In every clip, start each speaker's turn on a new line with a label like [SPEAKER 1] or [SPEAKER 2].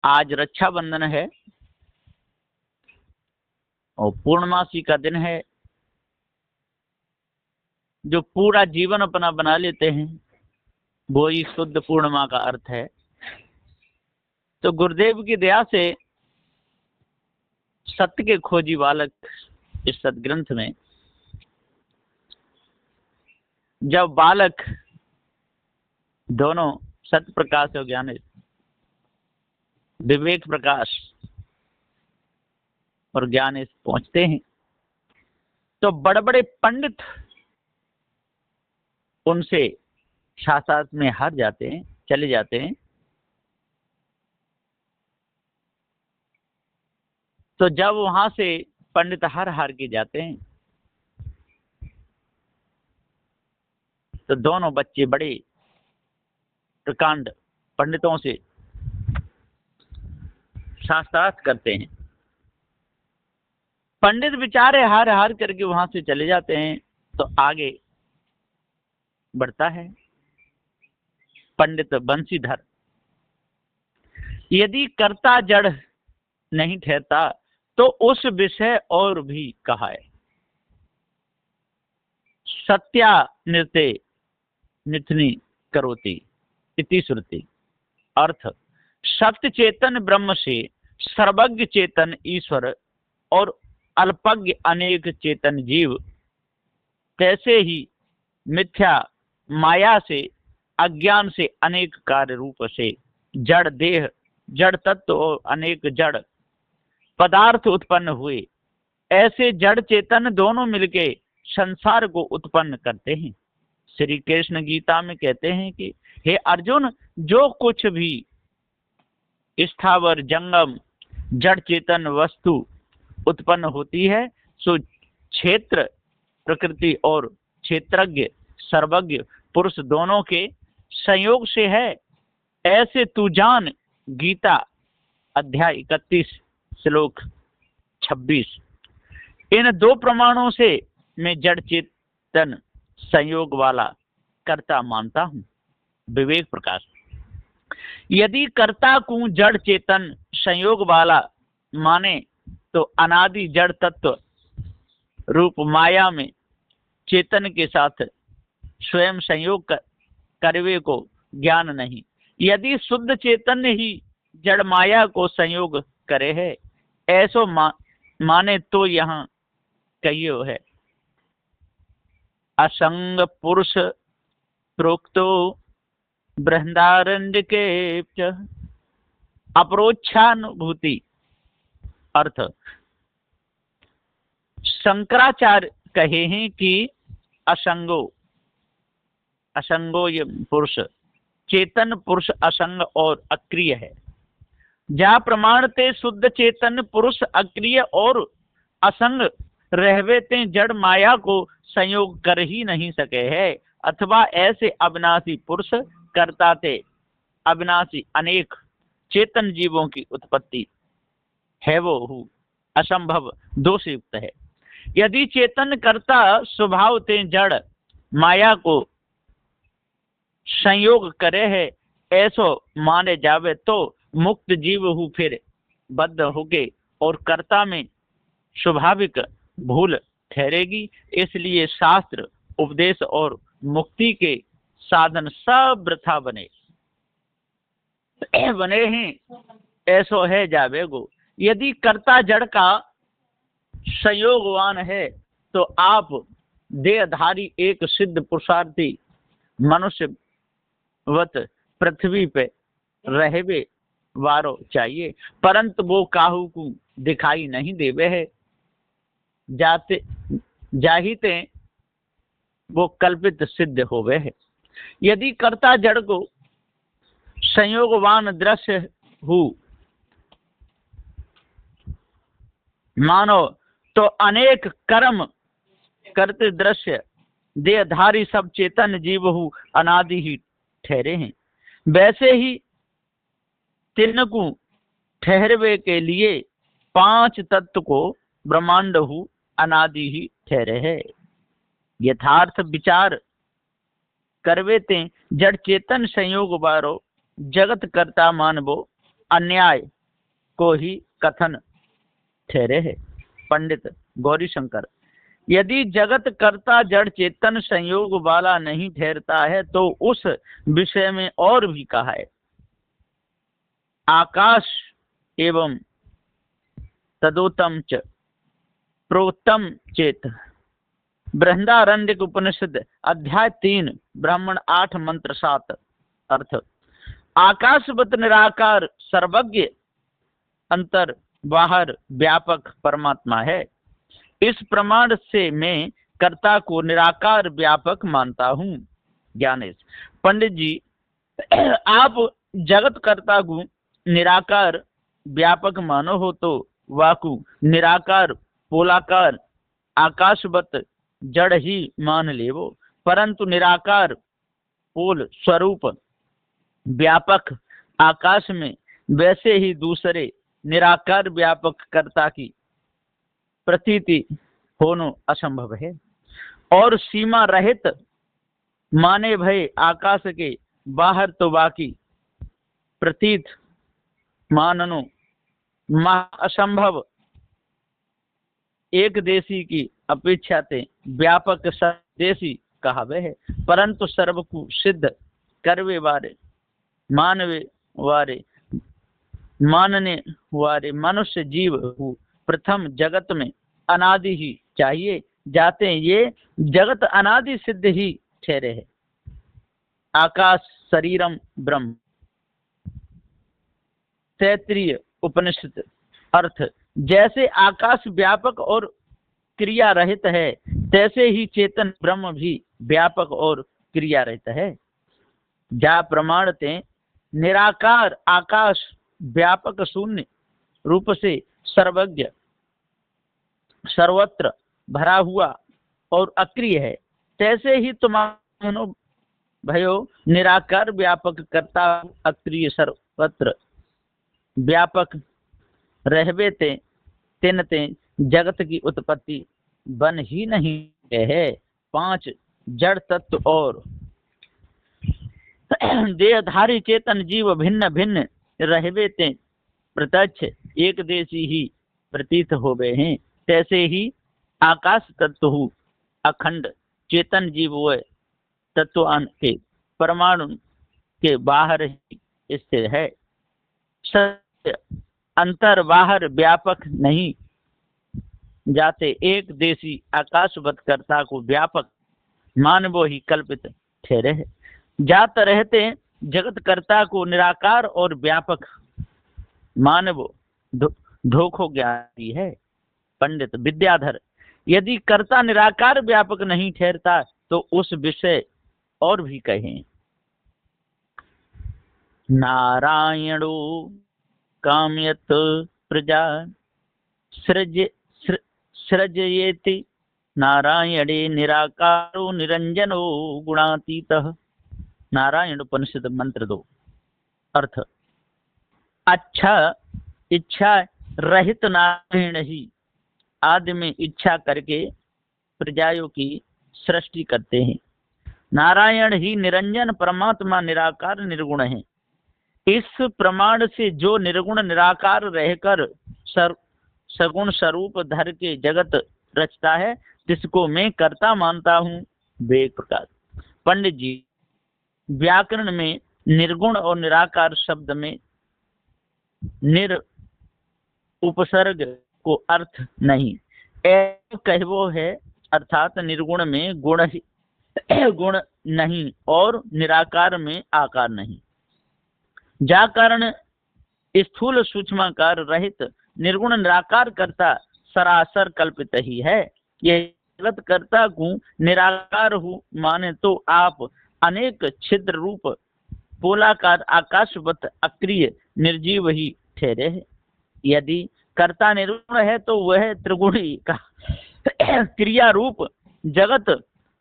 [SPEAKER 1] आज रक्षाबंधन है और पूर्णमासी का दिन है। जो पूरा जीवन अपना बना लेते हैं वो ही शुद्ध पूर्णिमा का अर्थ है। तो गुरुदेव की दया से सत्य के खोजी बालक इस सदग्रंथ में जब बालक दोनों सत्य प्रकाश और ज्ञान विवेक प्रकाश और ज्ञान पहुंचते हैं तो बड़े बड़े पंडित उनसे शास्त्र में हार जाते हैं, चले जाते हैं। तो जब वहां से पंडित हार के जाते हैं तो दोनों बच्चे बड़े प्रकांड पंडितों से शास्त्रार्थ करते हैं। पंडित बेचारे हार करके वहां से चले जाते हैं तो आगे बढ़ता है पंडित बंशीधर। यदि कर्ता जड़ नहीं ठहरता तो उस विषय और भी कहा है। सत्या नृत्य निथनी करोति इति श्रुति। अर्थ सत्य चेतन ब्रह्म से सर्वज्ञ चेतन ईश्वर और अल्पज्ञ अनेक चेतन जीव, तैसे ही मिथ्या माया से अज्ञान से अनेक कार्य रूप से जड़ देह जड़ तत्व और अनेक जड़ पदार्थ उत्पन्न हुए। ऐसे जड़ चेतन दोनों मिलके संसार को उत्पन्न करते हैं। श्री कृष्ण गीता में कहते हैं कि हे अर्जुन, जो कुछ भी स्थावर जंगम जड़ चेतन वस्तु उत्पन्न होती है सो क्षेत्र प्रकृति और क्षेत्रज्ञ सर्वज्ञ पुरुष दोनों के संयोग से है। ऐसे तू जान। गीता अध्याय 31 श्लोक 26। इन दो प्रमाणों से मैं जड़ चेतन संयोग वाला कर्ता मानता हूं। विवेक प्रकाश। यदि कर्ता को जड़ चेतन संयोग वाला माने तो अनादि जड़ तत्व रूप माया में चेतन के साथ स्वयं संयोग करवे को ज्ञान नहीं। यदि शुद्ध चेतन ही जड़ माया को संयोग करे है ऐसो माने तो यहाँ कहियो है। असंग पुरुष प्रोक्तो बृहदारण्य के अपरोक्षानुभूति। अर्थ शंकराचार्य कहे हैं कि असंगो ये पुरुष चेतन पुरुष असंग और अक्रिय है। जा प्रमाण ते शुद्ध चेतन पुरुष अक्रिय और असंग रहवे ते जड़ माया को संयोग कर ही नहीं सके है। अथवा ऐसे अविनाशी पुरुष करता थे अविनाशी अनेक चेतन जीवों की उत्पत्ति है वो असंभव दोष युक्त है। यदि चेतन कर्ता स्वभाव ते जड़ माया को संयोग करे है ऐसो माने जावे तो मुक्त जीव हु फिर बद्ध होके और कर्ता में स्वाभाविक भूल ठहरेगी। इसलिए शास्त्र उपदेश और मुक्ति के साधन सब वृथा बने हैं ऐसो है जावेगो। यदि कर्ता जड़ का संयोगवान है तो आप देहधारी एक सिद्ध पुरुषार्थी मनुष्य वत पृथ्वी पे रहवे वारो चाहिए, परंतु वो काहू को दिखाई नहीं देवे है। जाहिते वो कल्पित सिद्ध होवे है। यदि कर्ता जड़ को संयोगवान दृश्य हो मानो तो अनेक कर्म करते दृश्य देहधारी सब चेतन जीव हु अनादि ही ठहरे हैं। वैसे ही तिनको ठहरवे के लिए पांच तत्व को ब्रह्मांड हु अनादि ही ठहरे है। यथार्थ विचार करवे ते जड़ चेतन संयोग बारो जगत करता मानवो अन्याय को ही कथन ठहरे है। पंडित गौरी शंकर, यदि जगत कर्ता जड़ चेतन संयोग वाला नहीं ठहरता है तो उस विषय में और भी कहा है, आकाश एवं तदोतम च प्रोत्तम चेत। बृहदारण्यक उपनिषद अध्याय 3 ब्राह्मण 8 मंत्र 7। अर्थ, आकाशवत निराकार सर्वज्ञ अंतर बाहर व्यापक परमात्मा है। इस प्रमाण से मैं कर्ता को निराकार व्यापक मानता हूँ। ज्ञानेश, पंडित जी, आप जगत कर्ता को निराकार व्यापक मानो हो तो वाकु निराकार पोलाकार आकाशवत जड़ ही मान लेवो, परंतु निराकार पोल स्वरूप व्यापक आकाश में वैसे ही दूसरे निराकार व्यापक कर्ता की प्रतीति होना असंभव है। और सीमा रहित माने भय आकाश के बाहर तो बाकी प्रतीत माननो असंभव एक देशी की अपेक्षा से व्यापक सर्वदेशी कहावे है। परंतु सर्व को सिद्ध करवे वारे मानने वारे मनुष्य जीव को प्रथम जगत में अनादि ही चाहिए जाते हैं। ये जगत अनादि सिद्ध ही ठहरे है। आकाश शरीरम ब्रह्म, तैत्तिरीय उपनिषद। अर्थ, जैसे आकाश व्यापक और क्रिया रहित है, तैसे ही चेतन ब्रह्म भी व्यापक और क्रिया रहित है। जा प्रमाणते निराकार आकाश व्यापक शून्य रूप से सर्वज्ञ सर्वत्र भरा हुआ और अक्रिय है, तैसे ही तुम्हारो भयो निराकार व्यापक कर्ता अक्रिय सर्वत्र व्यापक रहवे तेनते जगत की उत्पत्ति बन ही नहीं है। 5 जड़ तत्व और देहधारी चेतन जीव भिन्न भिन्न रहवे ते प्रत्यक्ष एक देशी ही प्रतीत होवे हैं। तैसे ही आकाश तत्व अखंड चेतन जीव व तत्व के परमाणु के बाहर ही स्थिर है। सत्य अंतर बाहर व्यापक नहीं जाते। एक देशी आकाशवत कर्ता को व्यापक मानवो ही कल्पित ठहरे है। जात रहते जगत कर्ता को निराकार और व्यापक मानवो धोखो ज्ञानी है। पंडित विद्याधर, यदि कर्ता निराकार व्यापक नहीं ठहरता तो उस विषय और भी कहें। नारायणो कामयत प्रजा सृजयेति नारायणे निराकारो निरंजनो गुणातीतः। नारायण उपनिषद मंत्र 2। अर्थ, अच्छा इच्छा रहित नारायण ही आदि में इच्छा करके प्रजाओं की सृष्टि करते हैं। नारायण ही निरंजन परमात्मा निराकार निर्गुण है। इस प्रमाण से जो निर्गुण निराकार रहकर सगुण स्वरूप धर के जगत रचता है, जिसको मैं कर्ता मानता हूँ वे प्रकार। पंडित जी, व्याकरण में निर्गुण और निराकार शब्द में निर उपसर्ग को अर्थ नहीं कहवो है, अर्थात निर्गुण में गुण नहीं और निराकार में आकार नहीं। जा कारण स्थूल सूक्ष्माकार रहित निर्गुण निराकार कर्ता सरासर कल्पित ही है। यह जगत कर्ता को निराकार हो माने तो आप अनेक छिद्र रूप पोलाकार आकाशवत अक्रिय निर्जीव ही ठहरे है। यदि कर्ता निर्गुण है तो वह त्रिगुणी का क्रिया रूप जगत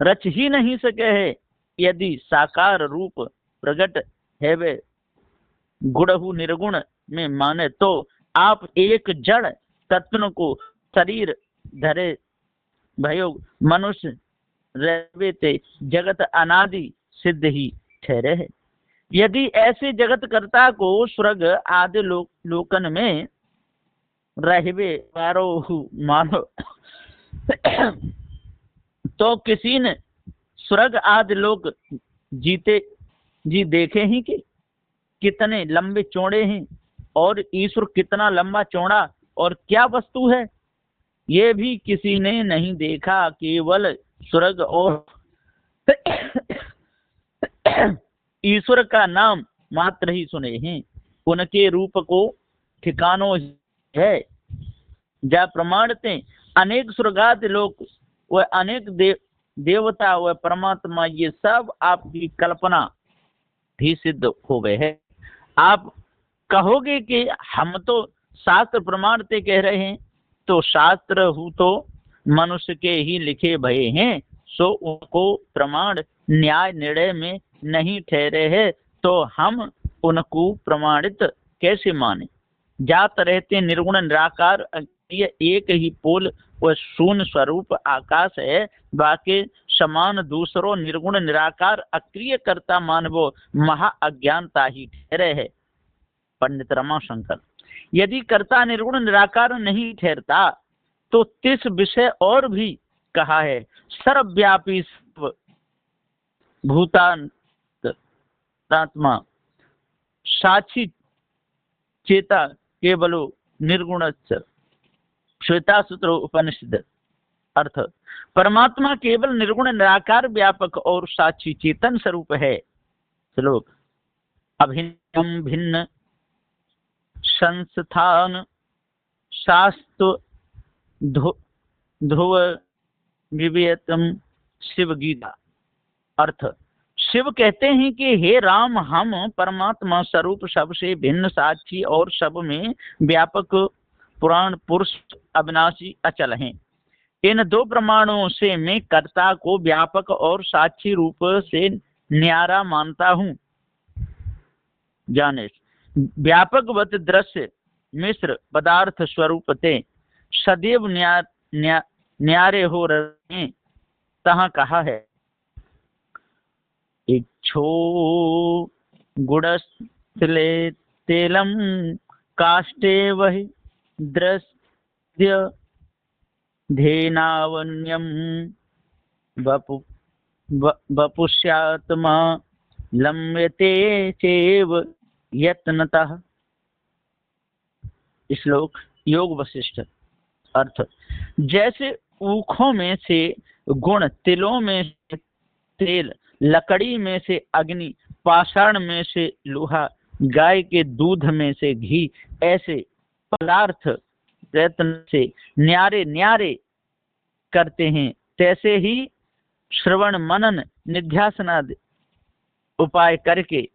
[SPEAKER 1] रच ही नहीं सके है। यदि साकार रूप प्रकट है वे गुणहु निर्गुण में माने तो आप एक जड़ तत्व को शरीर धरे भयो मनुष्य रहवे ते जगत अनादि सिद्ध ही ठहरे है। यदि ऐसे जगत कर्ता को स्वर्ग आदि लोकन में रहबे पारो मानो तो किसी ने स्वर्ग आदि लोक जीते जी देखे ही कि कितने लंबे चौड़े हैं और ईश्वर कितना लंबा चौड़ा और क्या वस्तु है, ये भी किसी ने नहीं देखा। केवल स्वर्ग और ईश्वर का नाम मात्र ही सुने हैं, उनके रूप को ठिकानों है जा प्रमाणते अनेक स्वर्गादि लोक व अनेक देवता व परमात्मा, ये सब आपकी कल्पना भी सिद्ध हो गए हैं। आप कहोगे कि हम तो शास्त्र प्रमाणते कह रहे हैं, तो शास्त्र हु तो मनुष्य के ही लिखे भये हैं, सो उनको प्रमाण न्याय निर्णय में नहीं ठहरे हैं, तो हम उनको प्रमाणित कैसे माने। जात रहते निर्गुण निराकार एक ही पोल व शून्य स्वरूप आकाश है, बाकी समान दूसरों निर्गुण निराकार अक्रिय कर्ता मानवो महा अज्ञानता ही ठहरे है। पंडित रमाशंकर, यदि कर्ता निर्गुण निराकार नहीं ठहरता तो तिस विषय और भी कहा है, सर्वव्यापी भूतात्मा साक्षी चेता केवलो निर्गुण। श्वेता सूत्र उपनिषद। अर्थ, परमात्मा केवल निर्गुण निराकार व्यापक और साक्षी चेतन स्वरूप है। श्लोक, अभिन्नम भिन्न संस्थान शास्त्र ध्रुव विवेतम शिव गीता। अर्थ, शिव कहते हैं कि हे राम, हम परमात्मा स्वरूप सबसे भिन्न साक्षी और सब में व्यापक पुराण पुरुष अविनाशी अचल हैं। इन दो प्रमाणों से मैं कर्ता को व्यापक और साक्षी रूप से न्यारा मानता हूँ। जाने व्यापकवत दृश्य मिश्र पदार्थ स्वरूप ते सदैव न्यारे हो रहे, तहाँ कहा है, इच्छो गुड़स्थिले तेलम काष्टे वही दृश्य धेनावन्यम वपुष्यात्मा लम्यते चेव यत्नतः। श्लोक, योग वशिष्ठ। अर्थ, जैसे ऊखों में से गुण, तिलों में से तेल, लकड़ी में से अग्नि, पाषाण में से लोहा, गाय के दूध में से घी, ऐसे पदार्थ प्रयत्न से न्यारे न्यारे करते हैं, तैसे ही श्रवण मनन निध्यासनादि उपाय करके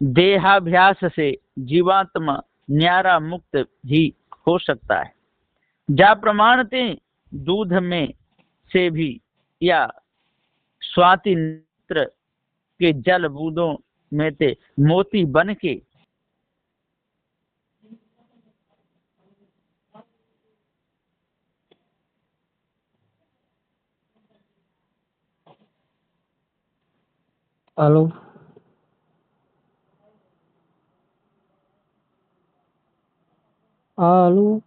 [SPEAKER 1] देहाभ्यास से जीवात्मा न्यारा मुक्त भी हो सकता है। जा प्रमाणते दूध में से भी या स्वाति नेत्र के जल बूंदों में से मोती बन के
[SPEAKER 2] आलू आलू